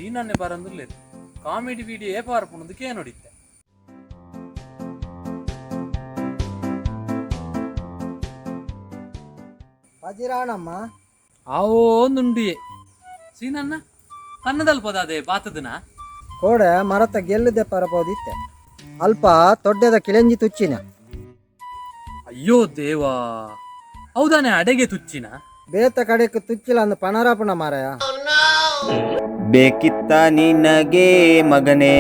ಸೀನನ್ನೇ ಬರಂದುಲ್ಲೇರು comedy video ಏ ಪಾರ್ಪುಣದಕ್ಕೆ ನೋಡಿದ್ದೆ. ಪಜಿರಾಣಮ್ಮ ಆವೋ ನುಂಡಿಯೇ ಸೀನನ್ನ ಕನ್ನದಲ್ಪದ ಅದೇ ಬಾತದನ ಕೋಡೆ ಮರತ ಗೆಲ್ಲದೆ ಪರಬೋದಿತ್ತೆ ಅಲ್ಪ ತೊಡ್ಡೆದ ಕಿಳೆಂಜಿ ತುಚ್ಚಿನ ಅಯ್ಯೋ ದೇವಾ ಹೌದಾನೆ ಅಡೆಗೆ ತುಚ್ಚಿನ ಬೇತ ಕಡೆಕ್ ತುಚ್ಚಿಲ್ಲ ಅಂದು ಪಣರಾಪಣ ಮಾರಾಯ. ಬೇಕಿತ್ತ ನಿನಗೆ ಮಗನೇ